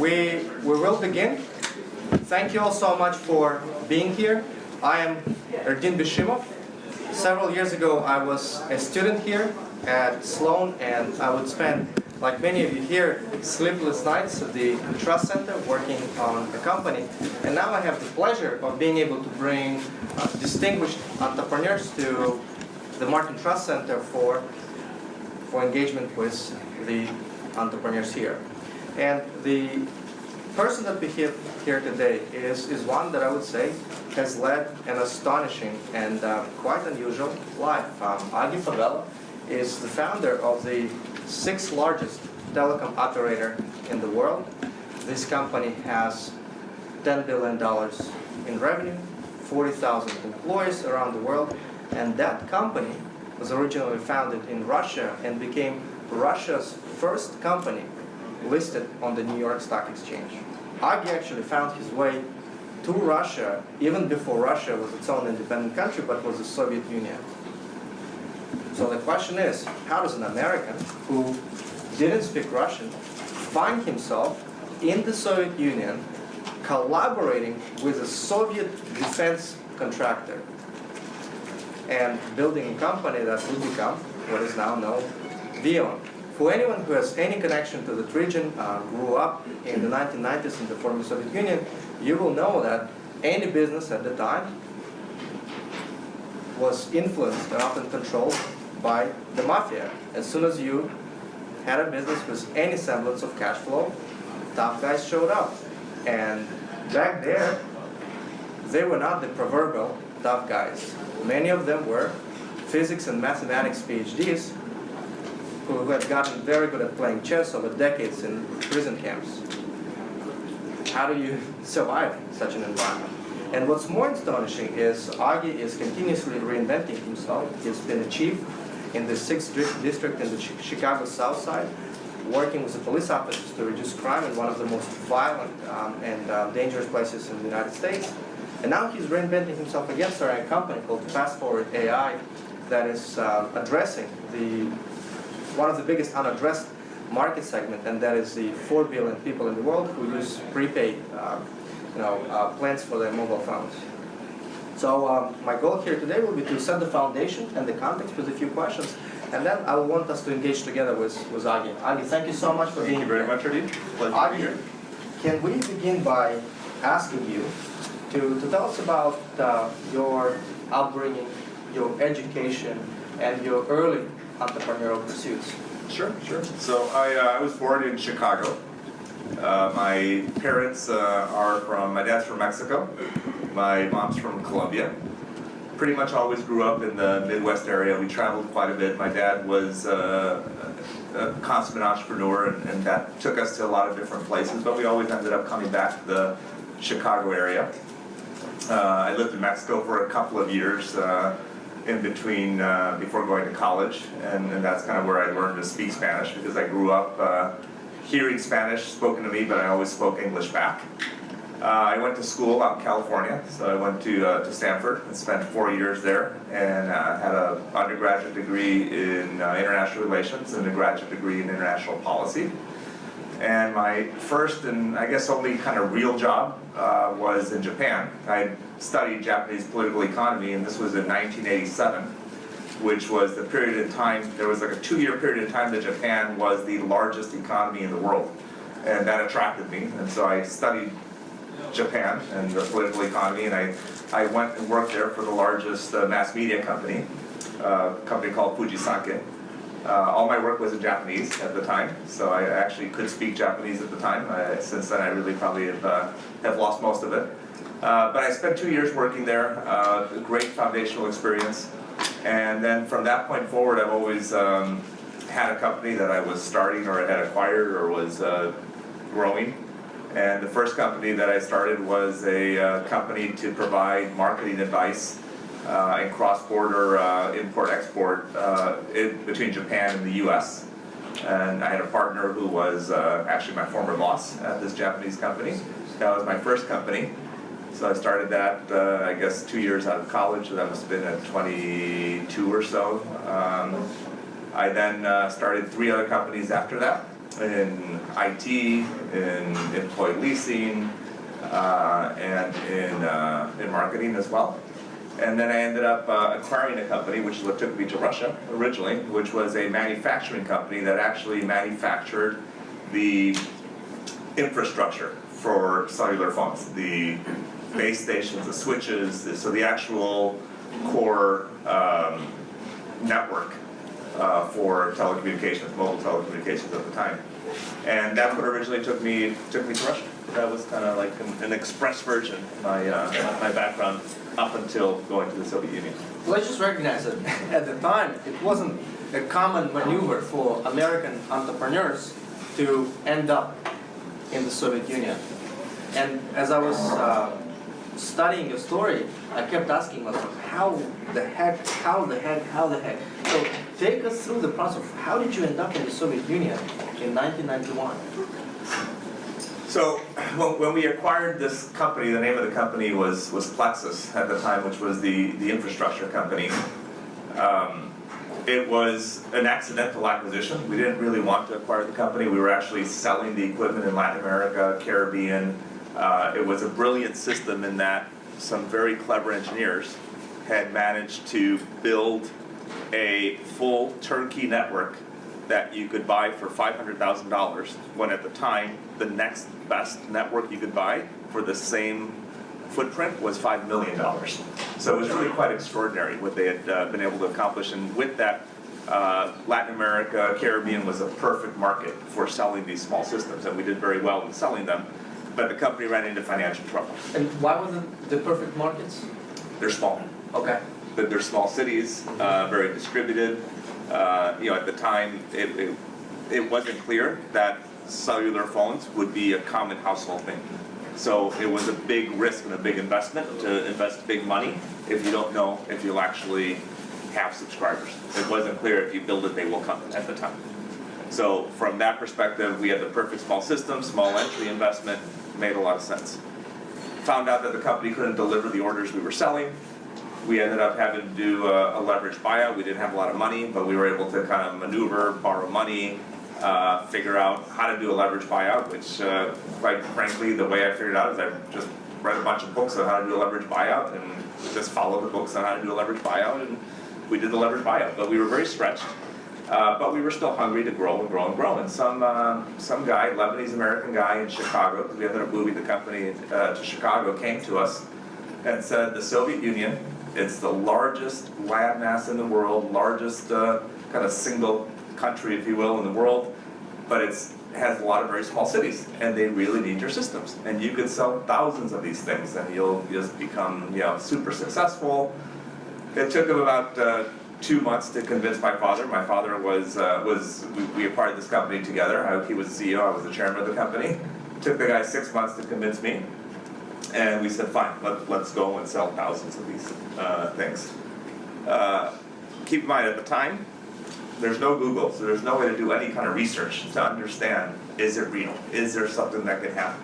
we will begin. Thank you all so much for being here. I am Erdin Beshimov. Several years ago, I was a student here at Sloan, and I would spend, like many of you here, sleepless nights at the Trust Center working on a company. And now I have the pleasure of being able to bring distinguished entrepreneurs to the Martin Trust Center for engagement with the entrepreneurs here. And the person that we have here today is one that I would say has led an astonishing and quite unusual life. Augie Fabela is the founder of the 6th largest telecom operator in the world. This company has $10 billion in revenue, 40,000 employees around the world, and that company was originally founded in Russia and became Russia's first company listed on the New York Stock Exchange. Augie actually found his way to Russia even before Russia was its own independent country, but was the Soviet Union. So the question is, how does an American who didn't speak Russian find himself in the Soviet Union collaborating with a Soviet defense contractor and building a company that would become what is now known VEON? For anyone who has any connection to that region, grew up in the 1990s in the former Soviet Union, you will know that any business at the time was influenced and often controlled by the mafia. As soon as you had a business with any semblance of cash flow, tough guys showed up. And back there, they were not the proverbial tough guys. Many of them were physics and mathematics PhDs who had gotten very good at playing chess over decades in prison camps. How do you survive such an environment? And what's more astonishing is Augie is continuously reinventing himself. He's been a chief in the 6th district in the Chicago South Side, working with the police officers to reduce crime in one of the most violent and dangerous places in the United States. And now he's reinventing himself again, starting a company called Fast Forward AI that is addressing one of the biggest unaddressed market segment, and that is the 4 billion people in the world who use prepaid plans for their mobile phones. So my goal here today will be to set the foundation and the context with a few questions, and then I want us to engage together with Augie. Augie, thank you so much for being here. Thank you very much, Erdin. Pleasure to be here. Can we begin by asking you to tell us about your upbringing, your education, and your early entrepreneurial pursuits? Sure. So I was born in Chicago. My parents my dad's from Mexico. My mom's from Colombia. Pretty much always grew up in the Midwest area. We traveled quite a bit. My dad was a consummate entrepreneur, and that took us to a lot of different places, but we always ended up coming back to the Chicago area. I lived in Mexico for a couple of years in between before going to college, and that's kind of where I learned to speak Spanish, because I grew up hearing Spanish spoken to me, but I always spoke English back. I went to school out in California, so I went to Stanford and spent 4 years there, and had an undergraduate degree in international relations and a graduate degree in international policy. And my first and I guess only kind of real job was in Japan. I studied Japanese political economy, and this was in 1987, which was the period in time, there was like a 2-year period in time that Japan was the largest economy in the world. And that attracted me, and so I studied Japan and the political economy, and I went and worked there for the largest mass media company, a company called Fujisankei. All my work was in Japanese at the time, so I actually could speak Japanese at the time. Since then, I really probably have lost most of it. But I spent 2 years working there, a great foundational experience. And then from that point forward, I've always had a company that I was starting or had acquired or was growing. And the first company that I started was a company to provide marketing advice and cross-border import-export between Japan and the US. And I had a partner who was actually my former boss at this Japanese company. That was my first company. So I started that, I guess, 2 years out of college, so that must have been at 22 or so. I then started 3 other companies after that. in IT, in employee leasing, and in marketing as well. And then I ended up acquiring a company, which is what took me to Russia originally, which was a manufacturing company that actually manufactured the infrastructure for cellular phones, the base stations, the switches, so the actual core network for telecommunications, mobile telecommunications at the time. And that's what originally took me to Russia. That was kind of like an express version of my background up until going to the Soviet Union. Let's just recognize that at the time, it wasn't a common maneuver for American entrepreneurs to end up in the Soviet Union. And as I was studying your story, I kept asking myself, how the heck? So take us through the process of how did you end up in the Soviet Union in 1991? So when we acquired this company, the name of the company was Plexus at the time, which was the infrastructure company. It was an accidental acquisition. We didn't really want to acquire the company. We were actually selling the equipment in Latin America, Caribbean. It was a brilliant system in that some very clever engineers had managed to build a full turnkey network that you could buy for $500,000, when at the time the next best network you could buy for the same footprint was $5 million. So it was really quite extraordinary what they had been able to accomplish, and with that, Latin America, Caribbean was a perfect market for selling these small systems, and we did very well in selling them, but the company ran into financial trouble. And why was it the perfect markets? They're small. Okay. They're small cities, very distributed. At the time, it wasn't clear that cellular phones would be a common household thing. So it was a big risk and a big investment to invest big money if you don't know if you'll actually have subscribers. It wasn't clear if you build it, they will come at the time. So from that perspective, we had the perfect small system, small entry investment, made a lot of sense. Found out that the company couldn't deliver the orders we were selling. We ended up having to do a leveraged buyout. We didn't have a lot of money, but we were able to kind of maneuver, borrow money, figure out how to do a leveraged buyout, which quite frankly, the way I figured out is I just read a bunch of books on how to do a leveraged buyout and just followed the books on how to do a leveraged buyout, and we did the leveraged buyout. But we were very stretched, but we were still hungry to grow and grow and grow. And some guy, Lebanese-American guy in Chicago, because we ended up moving the company to Chicago, came to us and said, the Soviet Union, it's the largest landmass in the world, largest kind of single country, if you will, in the world, but it has a lot of very small cities, and they really need your systems. And you could sell thousands of these things, and you'll just become, super successful. It took him about 2 months to convince my father. My father we acquired this company together. He was the CEO, I was the chairman of the company. It took the guy 6 months to convince me. And we said, fine, let's go and sell thousands of these things. Keep in mind, at the time, there's no Google, so there's no way to do any kind of research to understand, is it real? Is there something that could happen?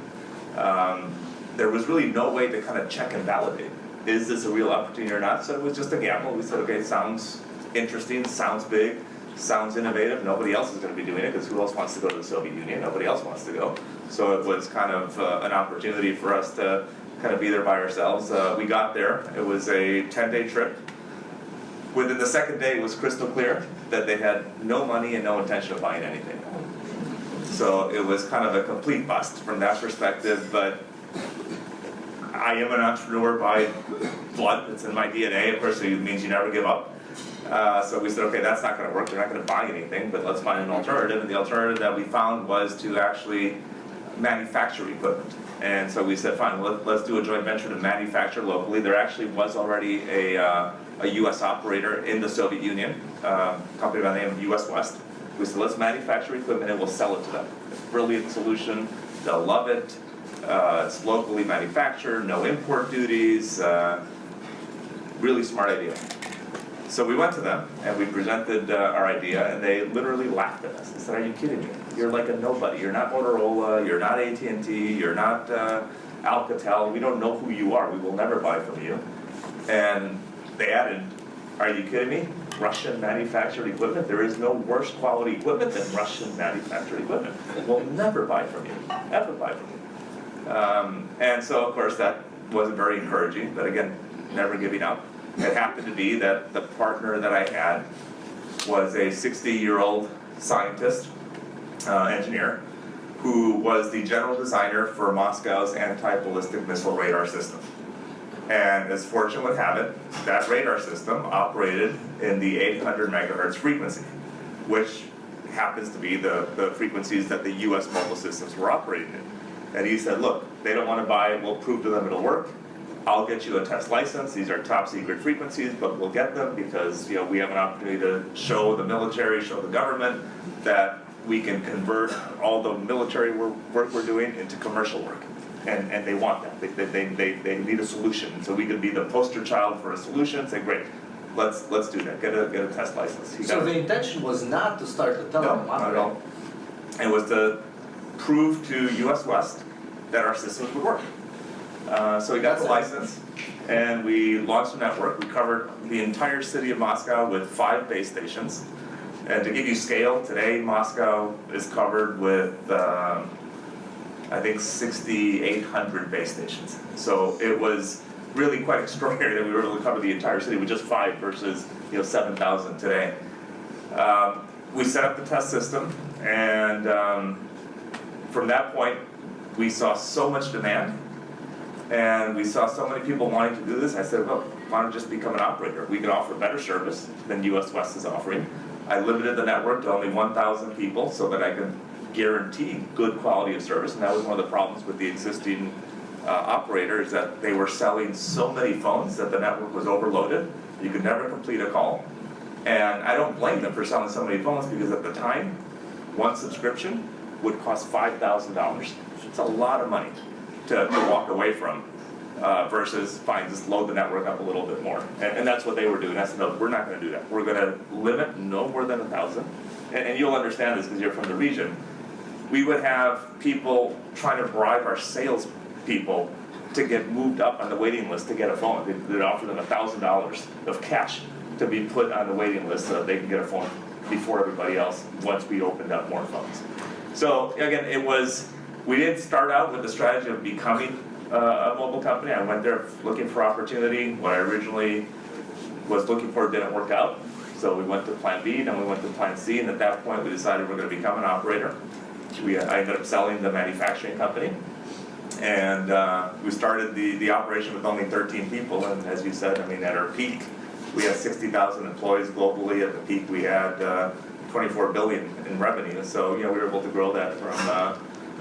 There was really no way to kind of check and validate, is this a real opportunity or not? So it was just a gamble. We said, okay, sounds interesting, sounds big, sounds innovative. Nobody else is going to be doing it, because who else wants to go to the Soviet Union? Nobody else wants to go. So it was kind of an opportunity for us to kind of be there by ourselves. We got there. It was a 10-day trip. Within the second day, it was crystal clear that they had no money and no intention of buying anything. So it was kind of a complete bust from that perspective, but I am an entrepreneur by blood. It's in my DNA. Of course, it means you never give up. So we said, okay, that's not going to work. They're not going to buy anything, but let's find an alternative. And the alternative that we found was to actually manufacture equipment. And so we said, fine, let's do a joint venture to manufacture locally. There actually was already a U.S. operator in the Soviet Union, a company by the name of U.S. West. We said, let's manufacture equipment and we'll sell it to them. It's a brilliant solution. They'll love it. It's locally manufactured, no import duties. Really smart idea. So we went to them and we presented our idea, and they literally laughed at us. They said, are you kidding me? You're like a nobody. You're not Motorola, you're not AT&T, you're not Alcatel. We don't know who you are. We will never buy from you. And they added, are you kidding me? Russian manufactured equipment. There is no worse quality equipment than Russian manufactured equipment. We'll never buy from you, ever buy from you. And so, of course, that wasn't very encouraging, but again, never giving up. It happened to be that the partner that I had was a 60-year-old scientist, engineer, who was the general designer for Moscow's anti-ballistic missile radar system. And as fortune would have it, that radar system operated in the 800 megahertz frequency, which happens to be the frequencies that the US mobile systems were operating in. And he said, look, they don't want to buy it, we'll prove to them it'll work. I'll get you a test license. These are top secret frequencies, but we'll get them because we have an opportunity to show the military, show the government that we can convert all the military work we're doing into commercial work. And they want that. They need a solution. So we could be the poster child for a solution. Say, great, let's do that. Get a test license. So the intention was not to start the telecom. No, not at all. It was to prove to US West that our systems would work. So we got the license, and we launched a network. We covered the entire city of Moscow with 5 base stations. And to give you scale, today Moscow is covered with I think 6,800 base stations. So it was really quite extraordinary that we were able to cover the entire city with just 5 versus 7,000 today. We set up the test system, and from that point, we saw so much demand, and we saw so many people wanting to do this. I said, well, why don't we just become an operator? We can offer better service than US West is offering. I limited the network to only 1,000 people so that I could guarantee good quality of service, and that was one of the problems with the existing operators, that they were selling so many phones that the network was overloaded. You could never complete a call. And I don't blame them for selling so many phones, because at the time, one subscription would cost $5,000. It's a lot of money to walk away from, versus fine, just load the network up a little bit more. And that's what they were doing. I said, no, we're not going to do that. We're going to limit no more than 1,000. And you'll understand this because you're from the region. We would have people trying to bribe our sales people to get moved up on the waiting list to get a phone. They'd offer them $1,000 of cash to be put on the waiting list so that they can get a phone before everybody else once we opened up more phones. So again, we didn't start out with the strategy of becoming a mobile company. I went there looking for opportunity. What I originally was looking for didn't work out. So we went to plan B, then we went to plan C, and at that point we decided we're going to become an operator. I ended up selling the manufacturing company, and we started the operation with only 13 people, and as you said, I mean, at our peak, we had 60,000 employees globally. At the peak, we had 24 billion in revenue, so we were able to grow that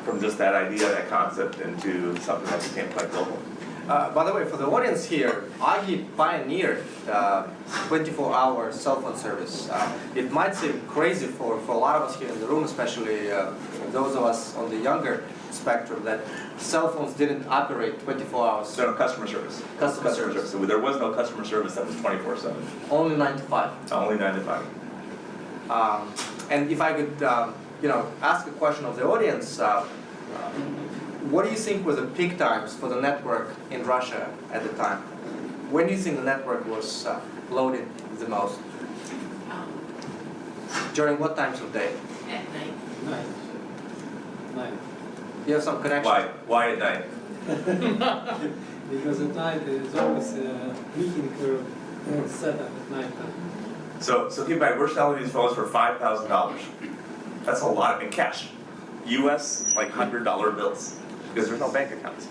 from just that idea, that concept, into something that became quite global. By the way, for the audience here, Augie pioneered 24-hour cell phone service. It might seem crazy for a lot of us here in the room, especially those of us on the younger spectrum, that cell phones didn't operate 24 hours. No, customer service. Customer service. So there was no customer service that was 24/7. Only 9 to 5. Only 9 to 5. And if I could, ask a question of the audience. What do you think were the peak times for the network in Russia at the time? When do you think the network was loaded the most? During what times of day? At night. Night. You have some connection? Why at night? Because at night there is always a meeting curve set up at night time. So keep in mind, we're selling these phones for $5,000. That's a lot in cash. US, like $100 bills, because there's no bank accounts.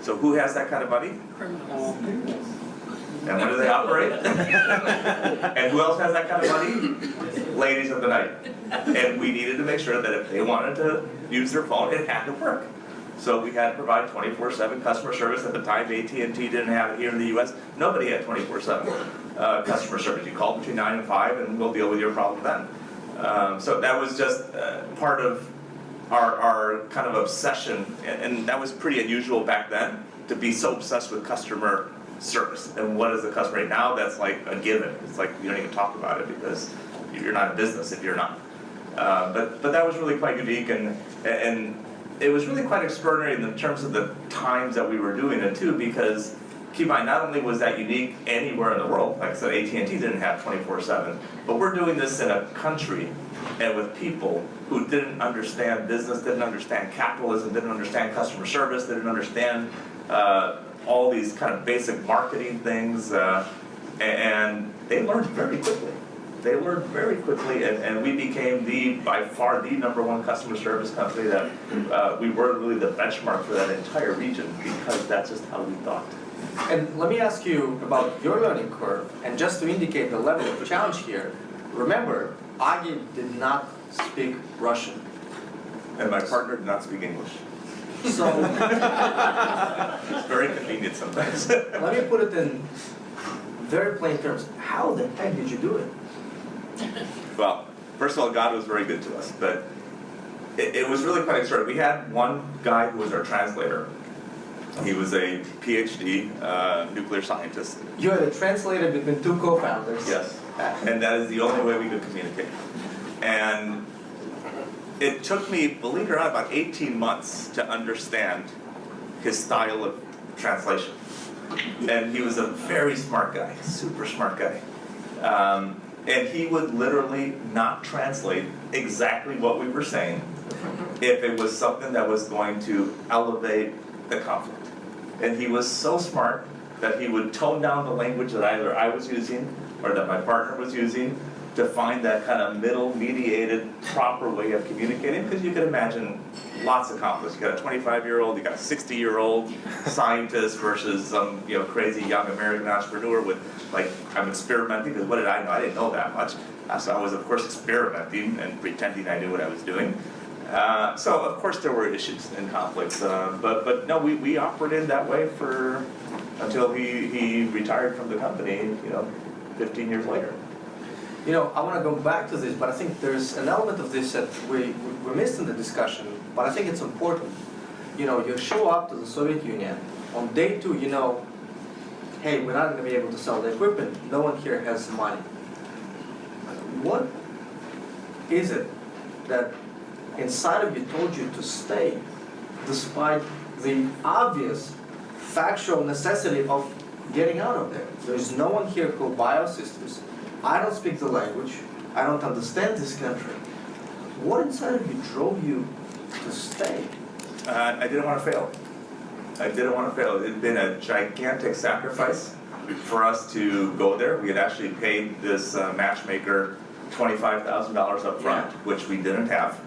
So who has that kind of money? Criminals. And when do they operate? And who else has that kind of money? Ladies of the night. And we needed to make sure that if they wanted to use their phone, it had to work. So we had to provide 24/7 customer service. At the time, AT&T didn't have it here in the US. Nobody had 24/7 customer service. You call between 9 and 5 and we'll deal with your problem then. So that was just part of our kind of obsession, and that was pretty unusual back then, to be so obsessed with customer service. And what is the customer rate? Now that's like a given. It's like you don't even talk about it because you're not in business if you're not. But that was really quite unique, and it was really quite extraordinary in terms of the times that we were doing it too, because keep in mind, not only was that unique anywhere in the world, like I said, AT&T didn't have 24/7, but we're doing this in a country and with people who didn't understand business, didn't understand capitalism, didn't understand customer service, didn't understand all these kind of basic marketing things, and they learned very quickly. They learned very quickly, and we became by far the #1 customer service company that we were really the benchmark for that entire region because that's just how we thought. And let me ask you about your learning curve, and just to indicate the level of challenge here, remember, Augie did not speak Russian. And my partner did not speak English. So, It's very convenient sometimes. let me put it in very plain terms. How the heck did you do it? Well, first of all, God was very good to us, but it was really quite extraordinary. We had one guy who was our translator. He was a PhD nuclear scientist. You had a translator between two co-founders. Yes. And that is the only way we could communicate. And it took me, believe it or not, about 18 months to understand his style of translation. And he was a very smart guy, super smart guy. And he would literally not translate exactly what we were saying if it was something that was going to elevate the conflict. And he was so smart that he would tone down the language that either I was using or that my partner was using to find that kind of middle, mediated, proper way of communicating, because you can imagine lots of conflicts. You got a 25-year-old, you got a 60-year-old scientist versus some crazy young American entrepreneur with, like, I'm experimenting, because what did I know? I didn't know that much. So I was, of course, experimenting and pretending I knew what I was doing. So, of course, there were issues and conflicts, but no, we operated that way until he retired from the company, 15 years later. I want to go back to this, but I think there's an element of this that we missed in the discussion, but I think it's important. You show up to the Soviet Union, on day 2, hey, we're not going to be able to sell the equipment, no one here has money. What is it that inside of you told you to stay, despite the obvious factual necessity of getting out of there? There's no one here who will buy our systems. I don't speak the language. I don't understand this country. What inside of you drove you to stay? I didn't want to fail. I didn't want to fail. It had been a gigantic sacrifice for us to go there. We had actually paid this matchmaker $25,000 up front, which we didn't have.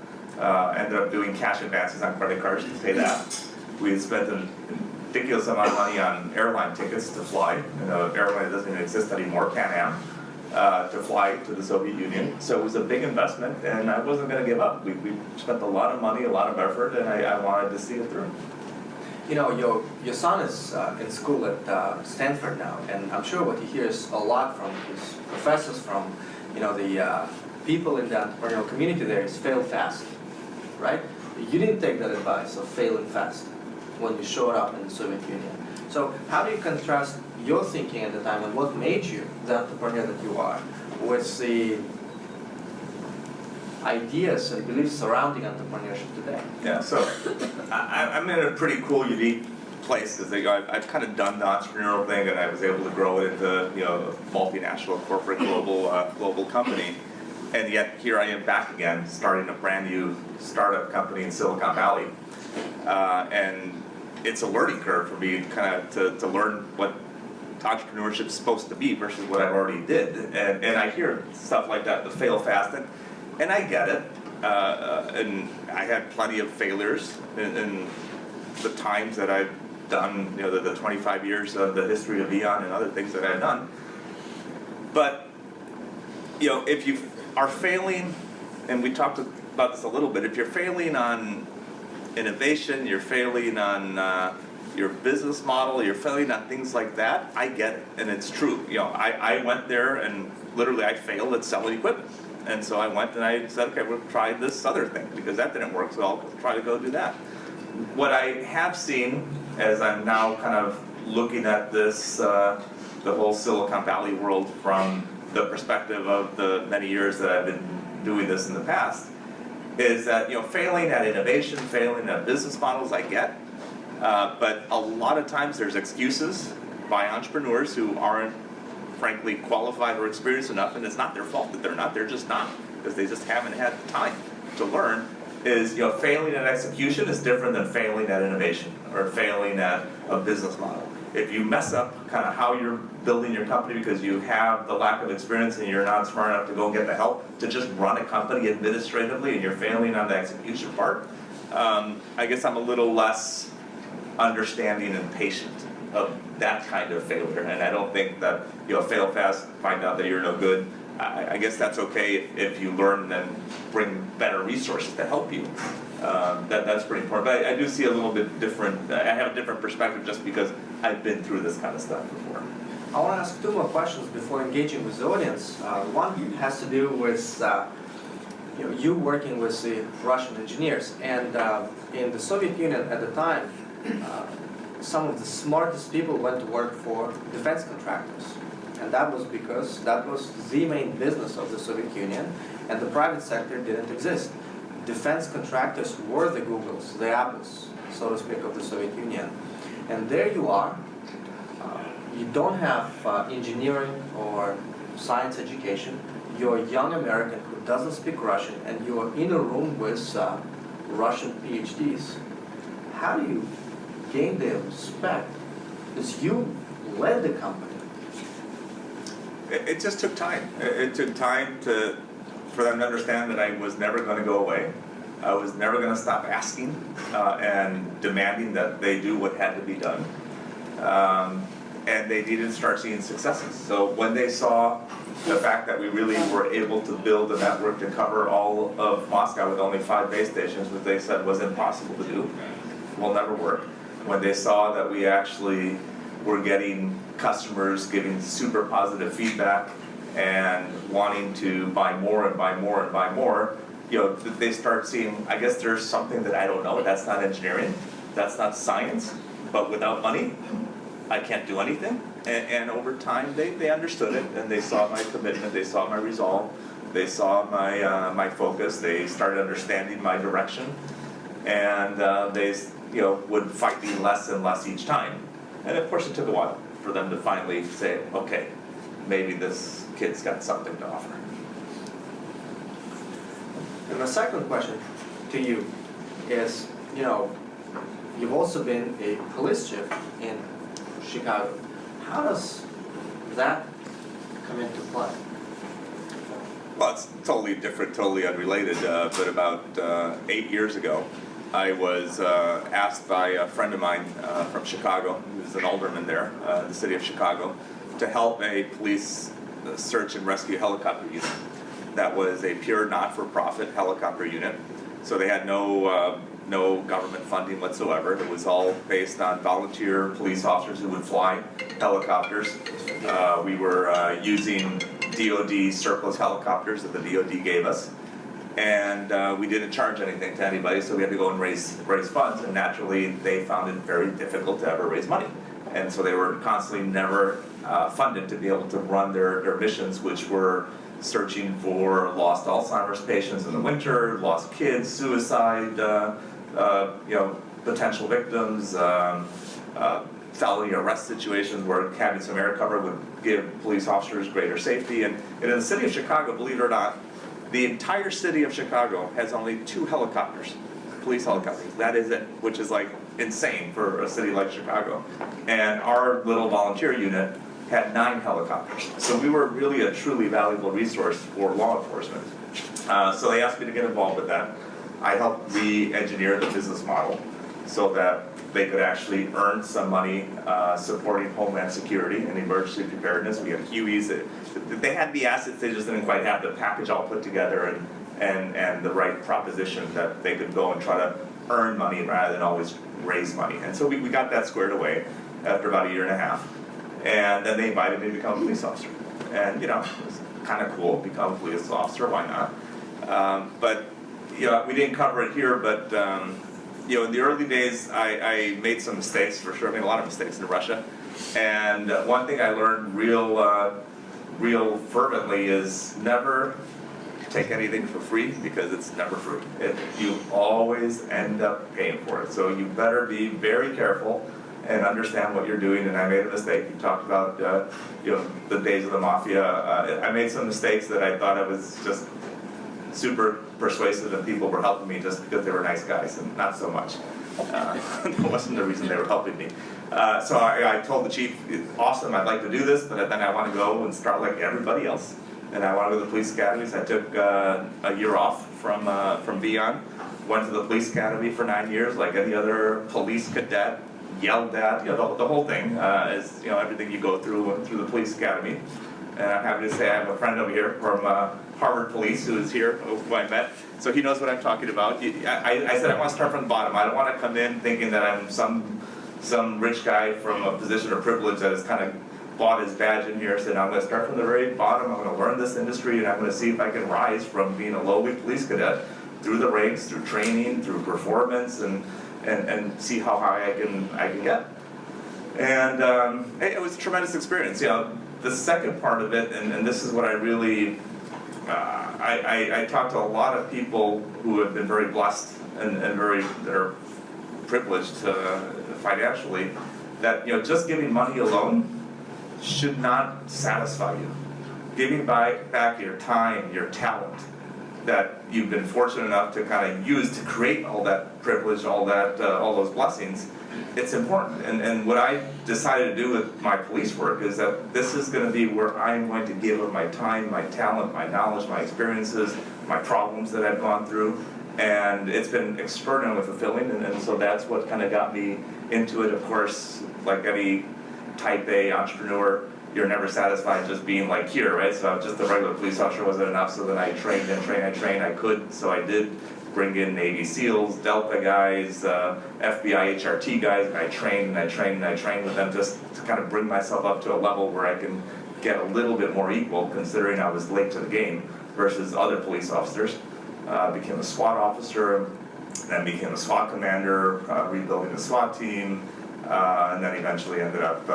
Ended up doing cash advances on credit cards to pay that. We had spent a ridiculous amount of money on airline tickets to fly. An airline that doesn't even exist anymore, Pan Am. To fly to the Soviet Union. So it was a big investment, and I wasn't going to give up. We spent a lot of money, a lot of effort, and I wanted to see it through. Your son is in school at Stanford now, and I'm sure what he hears a lot from his professors, from the people in the entrepreneurial community there is fail fast, right? You didn't take that advice of failing fast when you showed up in the Soviet Union. So how do you contrast your thinking at the time and what made you the entrepreneur that you are with the ideas and beliefs surrounding entrepreneurship today? Yeah, so I'm in a pretty cool, unique place because I've kind of done the entrepreneurial thing, and I was able to grow it into a multinational, corporate, global company, and yet here I am back again, starting a brand new startup company in Silicon Valley, and it's a learning curve for me, kind of to learn what entrepreneurship is supposed to be versus what I've already did, and I hear stuff like that, the fail fast, and I get it, and I had plenty of failures in the times that I've done, the 25 years of the history of VEON and other things that I've done, but if you are failing, and we talked about this a little bit, if you're failing on innovation, you're failing on your business model, you're failing on things like that, I get it, and it's true. I went there and literally I failed at selling equipment. And so I went and I said, okay, we'll try this other thing, because that didn't work, so I'll try to go do that. What I have seen, as I'm now kind of looking at this, the whole Silicon Valley world from the perspective of the many years that I've been doing this in the past, is that failing at innovation, failing at business models, I get. But a lot of times there's excuses, by entrepreneurs who aren't, frankly, qualified or experienced enough, and it's not their fault that they're not, they're just not, because they just haven't had the time to learn, is, you know, failing at execution is different than failing at innovation or failing at a business model. If you mess up kind of how you're building your company because you have the lack of experience and you're not smart enough to go get the help to just run a company administratively and you're failing on the execution part, I guess I'm a little less understanding and patient of that kind of failure. And I don't think that, you know, fail fast, find out that you're no good. I guess that's okay if you learn and then bring better resources to help you. That's pretty important. But I do see a little bit different, I have a different perspective just because I've been through this kind of stuff before. I want to ask two more questions before engaging with the audience. One has to do with you working with the Russian engineers. And in the Soviet Union at the time, some of the smartest people went to work for defense contractors. And that was because that was the main business of the Soviet Union, and the private sector didn't exist. Defense contractors were the Googles, the Apples, so to speak, of the Soviet Union. And there you are. You don't have engineering or science education. You're a young American who doesn't speak Russian, and you're in a room with Russian PhDs. How do you gain their respect? Because you led the company. It just took time. It took time for them to understand that I was never going to go away. I was never going to stop asking and demanding that they do what had to be done. And they needed to start seeing successes. So when they saw the fact that we really were able to build a network to cover all of Moscow with only 5 base stations, which they said was impossible to do, will never work. When they saw that we actually were getting customers giving super positive feedback and wanting to buy more and buy more and buy more, you know, they start seeing, I guess there's something that I don't know. That's not engineering, that's not science, but without money, I can't do anything. And over time, they understood it, and they saw my commitment, they saw my resolve, they saw my focus, they started understanding my direction, and they, you know, would fight me less and less each time. And of course, it took a while for them to finally say, okay, maybe this kid's got something to offer. And my second question to you is, you know, you've also been a police chief in Chicago. How does that come into play? Well, it's totally different, totally unrelated, but about 8 years ago, I was asked by a friend of mine from Chicago, who was an alderman there, the city of Chicago, to help a police search and rescue helicopter unit. That was a pure not-for-profit helicopter unit. So they had no government funding whatsoever. It was all based on volunteer police officers who would fly helicopters. We were using DoD surplus helicopters that the DoD gave us. And we didn't charge anything to anybody, so we had to go and raise funds, and naturally they found it very difficult to ever raise money. And so they were constantly never funded to be able to run their missions, which were searching for lost Alzheimer's patients in the winter, lost kids, suicide, you know, potential victims, felony arrest situations where having some air cover would give police officers greater safety. And in the city of Chicago, believe it or not, the entire city of Chicago has only 2 helicopters, police helicopters. That is it, which is like insane for a city like Chicago. And our little volunteer unit had 9 helicopters. So we were really a truly valuable resource for law enforcement. So they asked me to get involved with that. I helped re-engineer the business model so that they could actually earn some money supporting Homeland Security and emergency preparedness. We had Hueys. They had the assets, they just didn't quite have the package all put together and the right proposition that they could go and try to earn money rather than always raise money. And so we got that squared away after about 1.5 years. And then they invited me to become a police officer. And, you know, it was kind of cool, become a police officer, why not? But, you know, we didn't cover it here, but, you know, in the early days, I made some mistakes, for sure. I made a lot of mistakes in Russia. And one thing I learned real fervently is never take anything for free, because it's never free. You always end up paying for it. So you better be very careful and understand what you're doing, and I made a mistake. You talked about the days of the mafia. I made some mistakes that I thought I was just super persuasive, and people were helping me just because they were nice guys, and not so much. That wasn't the reason they were helping me. So I told the chief, awesome, I'd like to do this, but then I want to go and start like everybody else. And I want to go to the police academy, so I took a year off from VEON, went to the police academy for 9 years, like any other police cadet, yelled at, the whole thing, is everything you go through the police academy. And I'm happy to say I have a friend over here from Harvard Police who is here, who I met, so he knows what I'm talking about. I said I want to start from the bottom. I don't want to come in thinking that I'm some rich guy from a position of privilege that has kind of bought his badge in here. I said I'm going to start from the very bottom. I'm going to learn this industry, and I'm going to see if I can rise from being a lowly police cadet through the ranks, through training, through performance, and see how high I can get. And it was a tremendous experience. The second part of it, and this is what I really, I talked to a lot of people who have been very blessed and that are privileged financially, that just giving money alone should not satisfy you. Giving back your time, your talent, that you've been fortunate enough to kind of use to create all that privilege, all those blessings, it's important. And what I decided to do with my police work is that this is going to be where I'm going to give of my time, my talent, my knowledge, my experiences, my problems that I've gone through. And it's been extraordinarily fulfilling, and so that's what kind of got me into it. Of course, like any type A entrepreneur, you're never satisfied just being like here, right? So just a regular police officer wasn't enough, so then I trained and trained and trained. I could, so I did bring in Navy SEALs, Delta guys, FBI HRT guys, and I trained and I trained and I trained with them just to kind of bring myself up to a level where I can get a little bit more equal, considering I was late to the game versus other police officers. Became a SWAT officer, then became a SWAT commander, rebuilding the SWAT team, and then eventually ended up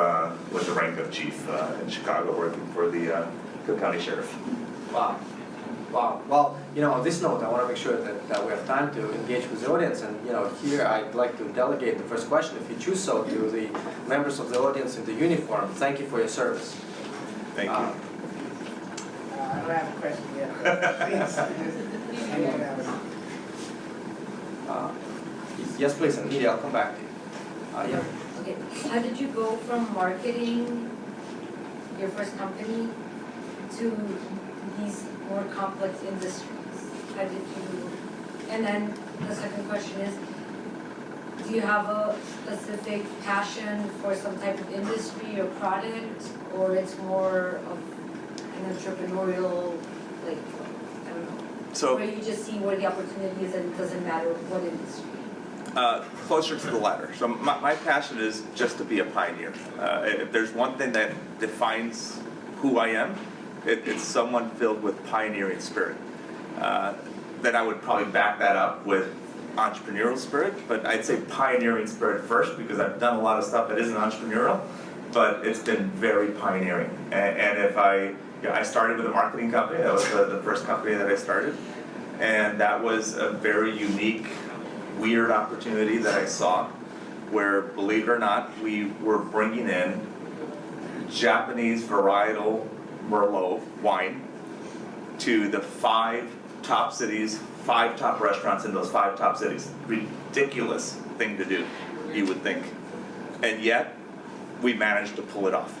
with the rank of chief in Chicago, working for the Cook County Sheriff. Wow. Wow. Well, on this note, I want to make sure that we have time to engage with the audience. And, here I'd like to delegate the first question, if you choose so, to the members of the audience in the uniform. Thank you for your service. Thank you. I don't have a question yet. Yes, please, and Edie, I'll come back to you. Yeah. Okay, how did you go from marketing your first company to these more complex industries? How did you, and then the second question is, do you have a specific passion for some type of industry or product, or it's more of an entrepreneurial, like, I don't know, So, where you just see where the opportunity is and it doesn't matter what industry? closer to the latter. So my passion is just to be a pioneer. If there's one thing that defines who I am, it's someone filled with pioneering spirit. Then I would probably back that up with entrepreneurial spirit, but I'd say pioneering spirit first, because I've done a lot of stuff that isn't entrepreneurial, but it's been very pioneering. And if I started with a marketing company, that was the first company that I started, and that was a very unique, weird opportunity that I saw, where, believe it or not, we were bringing in Japanese varietal Merlot wine to the 5 top cities, 5 top restaurants in those 5 top cities. Ridiculous thing to do, you would think. And yet, we managed to pull it off.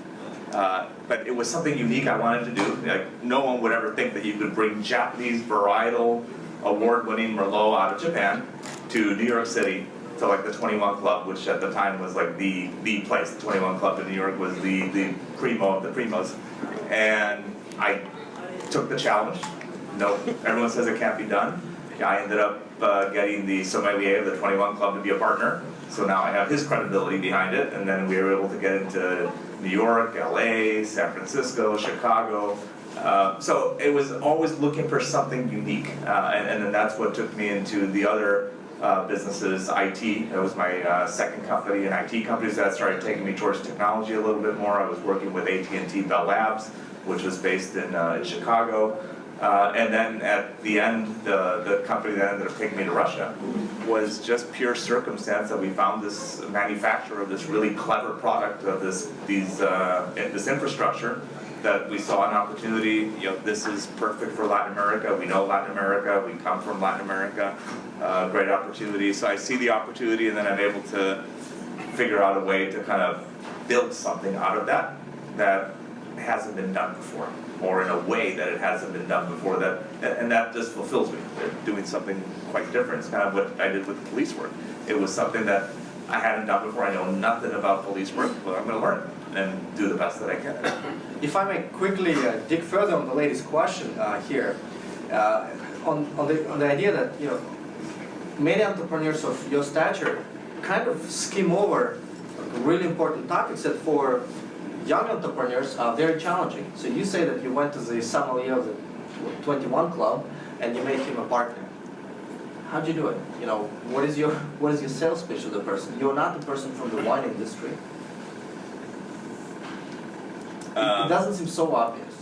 But it was something unique I wanted to do. Like, no one would ever think that you could bring Japanese varietal award-winning Merlot out of Japan to New York City, to like the 21 Club, which at the time was like the place. The 21 Club in New York was the primo of the primos. And I took the challenge. No, everyone says it can't be done. I ended up getting the sommelier of the 21 Club to be a partner. So now I have his credibility behind it, and then we were able to get into New York, LA, San Francisco, Chicago. So it was always looking for something unique, and then that's what took me into the other businesses. IT, that was my second company, and IT companies that started taking me towards technology a little bit more. I was working with AT&T Bell Labs, which was based in Chicago. And then at the end, the company that ended up taking me to Russia was just pure circumstance that we found this manufacturer of this really clever product of this infrastructure that we saw an opportunity. You know, this is perfect for Latin America. We know Latin America. We come from Latin America. Great opportunity. So I see the opportunity, and then I'm able to figure out a way to kind of build something out of that hasn't been done before, or in a way that it hasn't been done before, and that just fulfills me. Doing something quite different. It's kind of what I did with the police work. It was something that I hadn't done before. I know nothing about police work, but I'm going to learn it and do the best that I can. If I may quickly dig further on the lady's question here, on the idea that, you know, many entrepreneurs of your stature kind of skim over really important topics that for young entrepreneurs are very challenging. So you say that you went to the sommelier of the 21 Club and you made him a partner. How'd you do it? You know, what is your sales pitch to the person? You're not the person from the wine industry. It doesn't seem so obvious.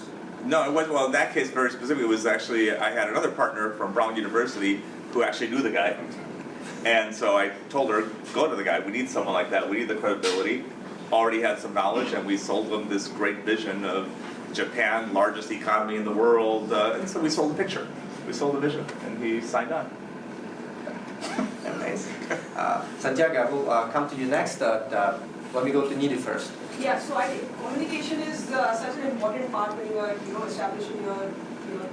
No, it wasn't. Well, in that case, very specifically, it was actually, I had another partner from Brown University who actually knew the guy. And so I told her, go to the guy. We need someone like that. We need the credibility. Already had some knowledge, and we sold him this great vision of Japan, largest economy in the world. And so we sold the picture. We sold the vision, and he signed on. Amazing. Santiago, I will come to you next. Let me go to Nidhi first. Yeah, so I think communication is such an important part when you are establishing your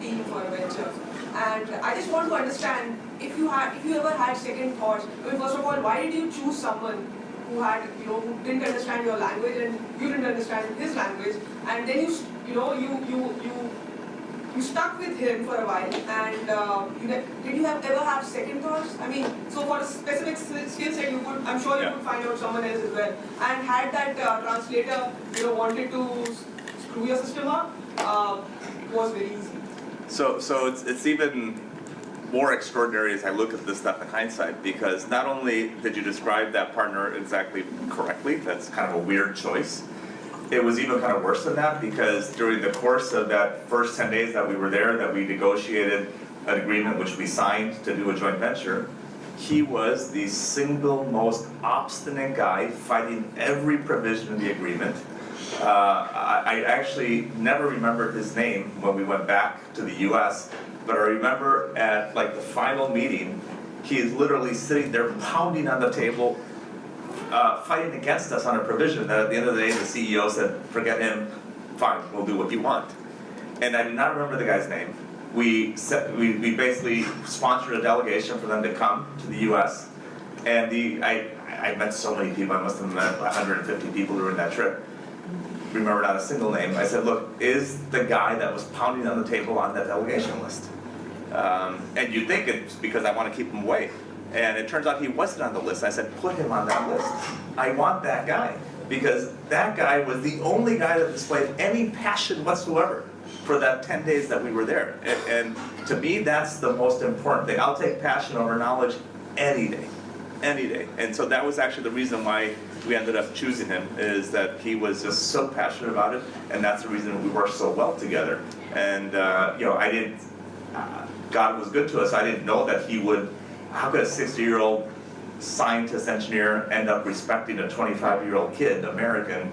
team for a venture. And I just want to understand if you ever had second thoughts. I mean, first of all, why did you choose someone who had who didn't understand your language and you didn't understand his language, and then you stuck with him for a while, and did you ever have second thoughts? I mean, so for a specific skill set, I'm sure you could find out someone else as well. And had that translator, wanted to screw your system up, it was very easy. So it's even more extraordinary as I look at this stuff in hindsight, because not only did you describe that partner exactly correctly, that's kind of a weird choice. It was even kind of worse than that, because during the course of that first 10 days that we were there, that we negotiated an agreement which we signed to do a joint venture, he was the single most obstinate guy fighting every provision of the agreement. I actually never remembered his name when we went back to the US, but I remember at like the final meeting, he is literally sitting there pounding on the table, fighting against us on a provision that at the end of the day the CEO said, forget him, fine, we'll do what you want. And I do not remember the guy's name. We basically sponsored a delegation for them to come to the US, and I met so many people. I must have met 150 people during that trip. Remember not a single name. I said, look, is the guy that was pounding on the table on that delegation list? And you think it's because I want to keep him away. And it turns out he wasn't on the list. I said, put him on that list. I want that guy. Because that guy was the only guy that displayed any passion whatsoever for that 10 days that we were there. And to me, that's the most important thing. I'll take passion over knowledge any day. Any day. And so that was actually the reason why we ended up choosing him, is that he was just so passionate about it, and that's the reason we worked so well together. And I didn't, God was good to us. I didn't know that he would, how could a 60-year-old scientist engineer end up respecting a 25-year-old kid, American?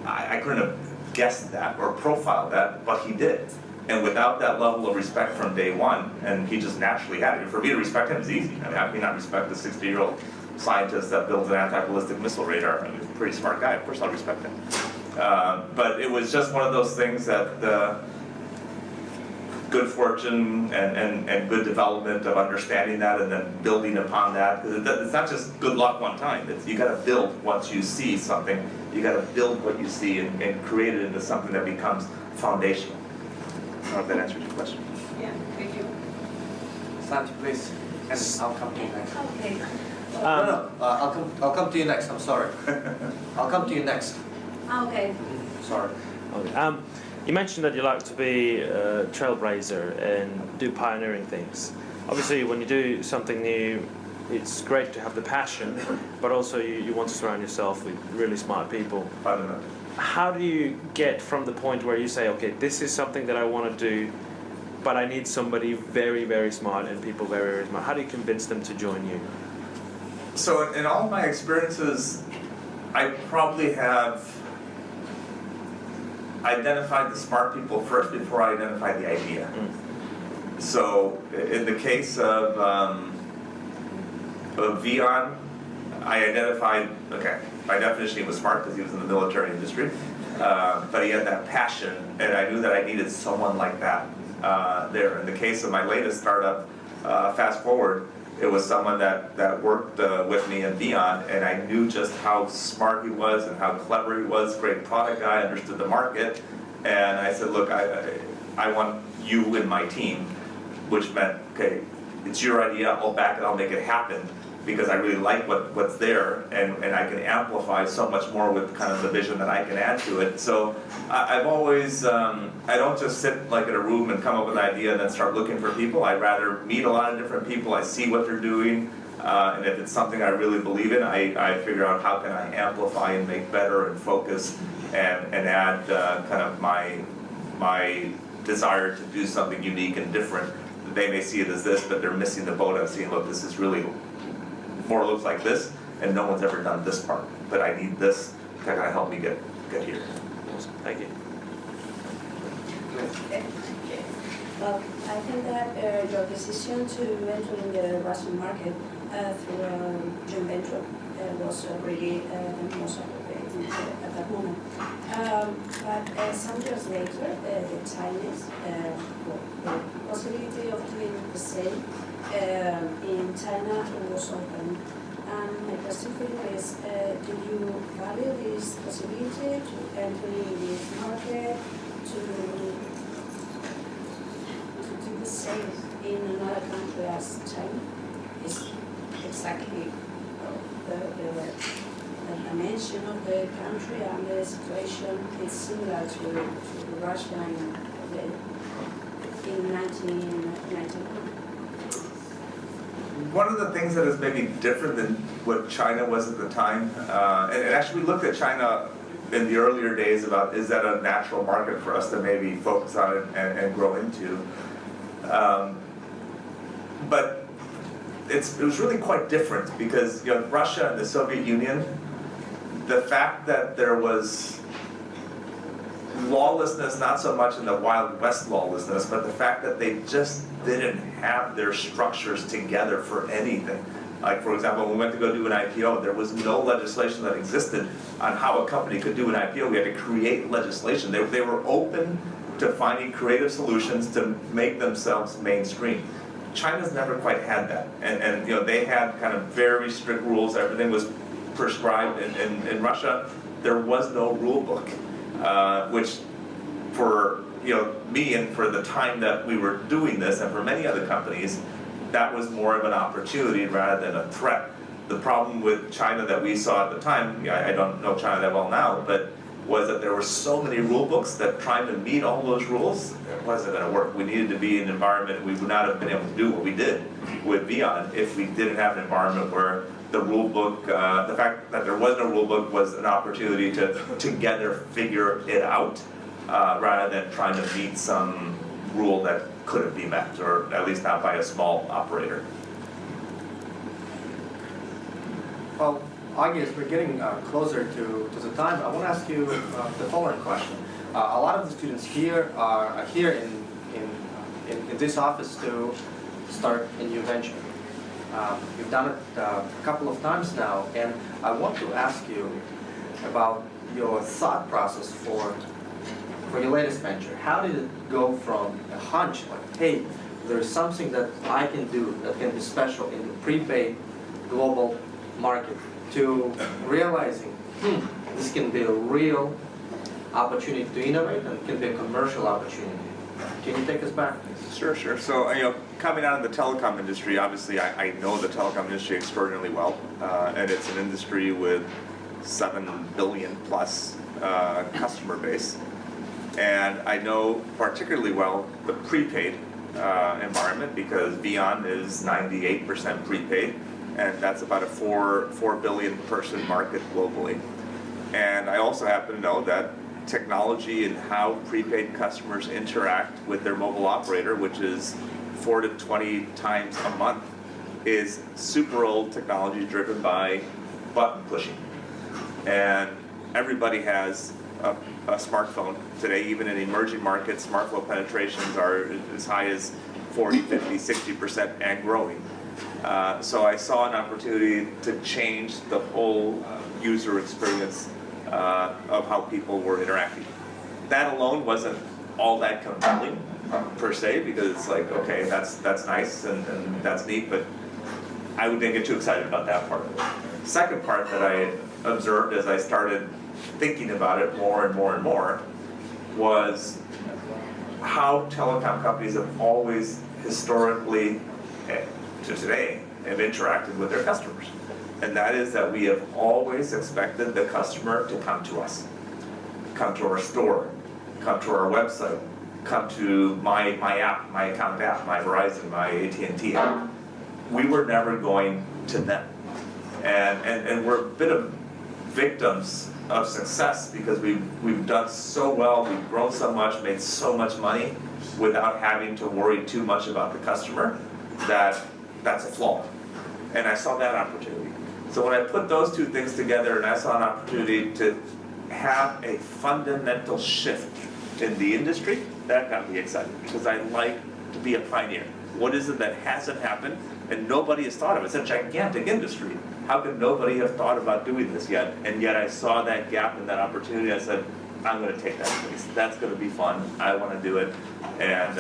I couldn't have guessed that or profiled that, but he did. And without that level of respect from day one, and he just naturally had it. For me to respect him is easy. I mean, how can you not respect the 60-year-old scientist that builds an anti-ballistic missile radar? I mean, he's a pretty smart guy. Of course I'll respect him. But it was just one of those things that good fortune and good development of understanding that and then building upon that. Because it's not just good luck one time. You got to build once you see something. You got to build what you see and create it into something that becomes foundational. I don't know if that answers your question. Yeah, thank you. Santi, please. And I'll come to you next. Okay. I'll come to you next. I'm sorry. I'll come to you next. Okay. Sorry. Okay. You mentioned that you like to be a trailblazer and do pioneering things. Obviously, when you do something new, it's great to have the passion, but also you want to surround yourself with really smart people. How do you get from the point where you say, okay, this is something that I want to do, but I need somebody very, very smart and people very, very smart. How do you convince them to join you? So in all my experiences, I probably have identified the smart people first before I identified the idea. So in the case of VEON, I identified, okay, by definition he was smart because he was in the military industry, but he had that passion, and I knew that I needed someone like that there. In the case of my latest startup, Fast Forward, it was someone that worked with me in VEON, and I knew just how smart he was and how clever he was, great product guy, understood the market, and I said, look, I want you in my team, which meant, okay, it's your idea, I'll back it, I'll make it happen, because I really like what's there, and I can amplify so much more with kind of the vision that I can add to it. So I've always, I don't just sit like in a room and come up with an idea and then start looking for people. I'd rather meet a lot of different people, I see what they're doing, and if it's something I really believe in, I figure out how can I amplify and make better and focus and add kind of my desire to do something unique and different. They may see it as this, but they're missing the boat on seeing, look, this is really more looks like this, and no one's ever done this part. But I need this to kind of help me get here. Awesome. Thank you. Well, I think that your decision to enter in the Russian market through a joint venture was really the most appropriate at that moment. But some years later, the Chinese, the possibility of doing the same in China was open. And my question for you is, do you value this possibility to enter in this market, to do the same in another country as China? Is exactly the dimension of the country and the situation is similar to Russia in 1991. One of the things that is maybe different than what China was at the time, and actually we looked at China in the earlier days about, is that a natural market for us to maybe focus on it and grow into? But it was really quite different because, you know, Russia and the Soviet Union, the fact that there was lawlessness, not so much in the Wild West lawlessness, but the fact that they just didn't have their structures together for anything. Like, for example, when we went to go do an IPO, there was no legislation that existed on how a company could do an IPO. We had to create legislation. They were open to finding creative solutions to make themselves mainstream. China's never quite had that. And you know, they had kind of very strict rules. Everything was prescribed. In Russia, there was no rule book, which for me and for the time that we were doing this, and for many other companies, that was more of an opportunity rather than a threat. The problem with China that we saw at the time, I don't know China that well now, but was that there were so many rule books that trying to meet all those rules, it wasn't going to work. We needed to be in an environment, we would not have been able to do what we did with VEON if we didn't have an environment where the rule book, the fact that there was no rule book was an opportunity to together figure it out, rather than trying to meet some rule that couldn't be met, or at least not by a small operator. Well, Augie, as we're getting closer to the time, I want to ask you the following question. A lot of the students here are here in this office to start a new venture. You've done it a couple of times now, and I want to ask you about your thought process for your latest venture. How did it go from a hunch, like, hey, there's something that I can do that can be special in the prepaid global market, to realizing, this can be a real opportunity to innovate and can be a commercial opportunity. Can you take us back, please? Sure. So, coming out of the telecom industry, obviously I know the telecom industry extraordinarily well, and it's an industry with 7 billion plus customer base. And I know particularly well the prepaid environment, because VEON is 98% prepaid, and that's about a 4 billion person market globally. And I also happen to know that technology and how prepaid customers interact with their mobile operator, which is 4 to 20 times a month, is super old technology driven by button pushing. And everybody has a smartphone today. Even in emerging markets, smartphone penetrations are as high as 40, 50, 60% and growing. So I saw an opportunity to change the whole user experience of how people were interacting. That alone wasn't all that compelling per se, because it's like, okay, that's nice and that's neat, but I didn't get too excited about that part of it. Second part that I observed as I started thinking about it more and more and more was how telecom companies have always historically, to today, have interacted with their customers. And that is that we have always expected the customer to come to us, come to our store, come to our website, come to my app, my account app, my Verizon, my AT&T app. We were never going to them. And we're a bit of victims of success because we've done so well, we've grown so much, made so much money without having to worry too much about the customer, that's a flaw. And I saw that opportunity. So when I put those two things together and I saw an opportunity to have a fundamental shift in the industry, that got me excited because I like to be a pioneer. What is it that hasn't happened and nobody has thought of? It's a gigantic industry. How could nobody have thought about doing this yet? And yet I saw that gap and that opportunity. I said, I'm going to take that place. That's going to be fun. I want to do it. And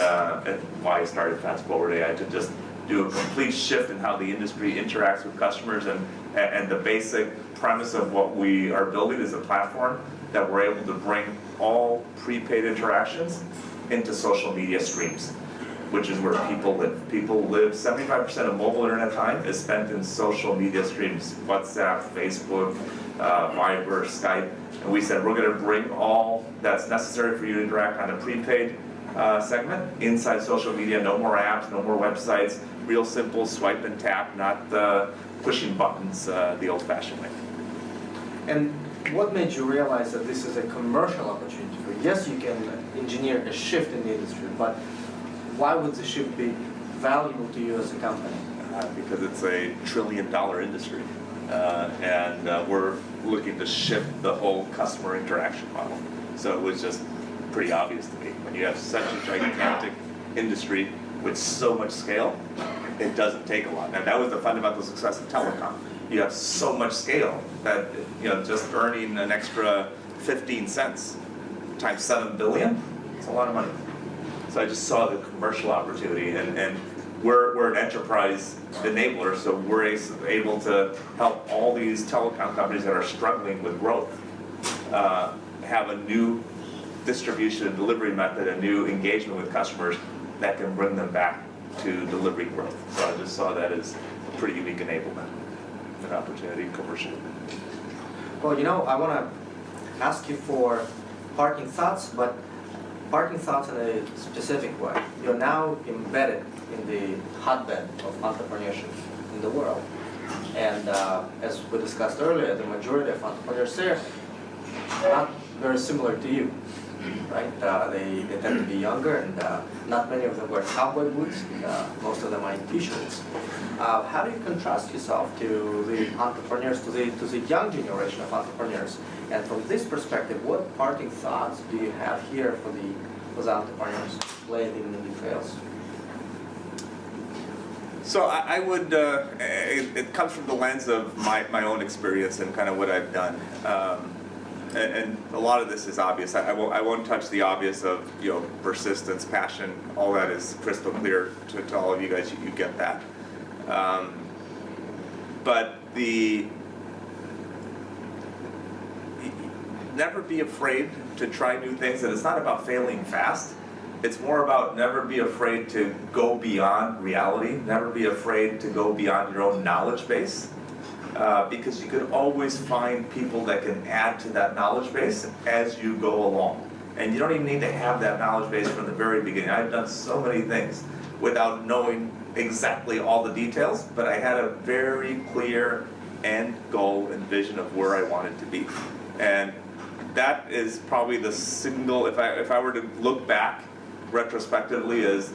why I started Fast Forward AI, to just do a complete shift in how the industry interacts with customers. And the basic premise of what we are building is a platform that we're able to bring all prepaid interactions into social media streams, which is where people live. People live, 75% of mobile internet time is spent in social media streams, WhatsApp, Facebook, Viber, Skype. And we said, we're going to bring all that's necessary for you to interact on a prepaid segment inside social media. No more apps, no more websites, real simple swipe and tap, not pushing buttons the old-fashioned way. And what made you realize that this is a commercial opportunity for you? Yes, you can engineer a shift in the industry, but why would the shift be valuable to you as a company? Because it's a $1 trillion industry, and we're looking to shift the whole customer interaction model. So it was just pretty obvious to me. When you have such a gigantic industry with so much scale, it doesn't take a lot. And that was the fundamental success of telecom. You have so much scale that, you know, just earning an extra 15 cents times 7 billion, it's a lot of money. So I just saw the commercial opportunity, and we're an enterprise enabler, so we're able to help all these telecom companies that are struggling with growth have a new distribution and delivery method, a new engagement with customers that can bring them back to delivery growth. So I just saw that as a pretty unique enablement, an opportunity commercially. Well, you know, I want to ask you for parting thoughts, but parting thoughts in a specific way. You're now embedded in the hotbed of entrepreneurship in the world. And as we discussed earlier, the majority of entrepreneurs there are not very similar to you, right? They tend to be younger, and not many of them wear cowboy boots. Most of them are in t-shirts. How do you contrast yourself to the entrepreneurs, to the young generation of entrepreneurs? And from this perspective, what parting thoughts do you have here for the entrepreneurs playing in the new fields? So I would, it comes from the lens of my own experience and kind of what I've done. And a lot of this is obvious. I won't touch the obvious of, you know, persistence, passion. All that is crystal clear to all of you guys. You get that. But never be afraid to try new things. And it's not about failing fast. It's more about never be afraid to go beyond reality. Never be afraid to go beyond your own knowledge base. Because you could always find people that can add to that knowledge base as you go along. And you don't even need to have that knowledge base from the very beginning. I've done so many things without knowing exactly all the details, but I had a very clear end goal and vision of where I wanted to be. And that is probably the single, if I were to look back retrospectively as,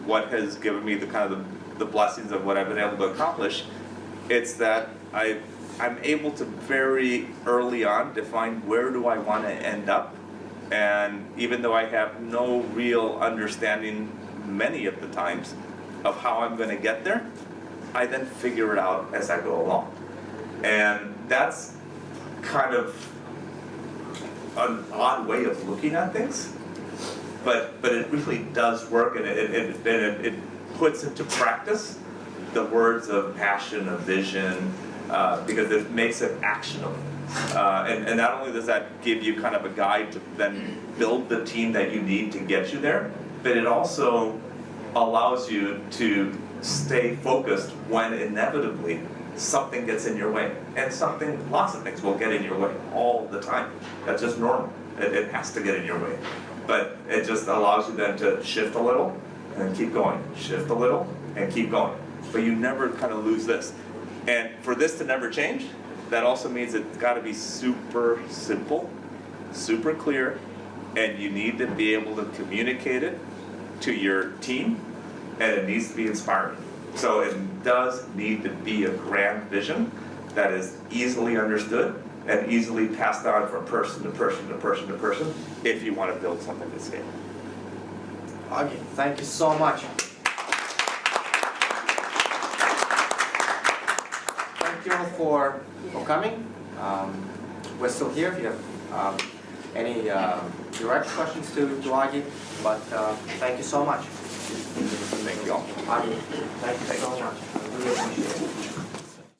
what has given me the kind of the blessings of what I've been able to accomplish, it's that I'm able to very early on define where do I want to end up, and even though I have no real understanding many of the times of how I'm going to get there, I then figure it out as I go along. And that's kind of an odd way of looking at things, but it really does work, and it puts into practice the words of passion, of vision, because it makes it actionable. And not only does that give you kind of a guide to then build the team that you need to get you there, but it also allows you to stay focused when inevitably something gets in your way. And lots of things will get in your way all the time. That's just normal. It has to get in your way. But it just allows you then to shift a little and then keep going. Shift a little and keep going. But you never kind of lose this. And for this to never change, that also means it's got to be super simple, super clear, and you need to be able to communicate it to your team, and it needs to be inspiring. So it does need to be a grand vision that is easily understood and easily passed on from person to person to person to person if you want to build something to scale. Augie, thank you so much. Thank you all for coming. We're still here if you have any direct questions to Augie, but thank you so much. Thank you all. Augie, thank you so much. I really appreciate it.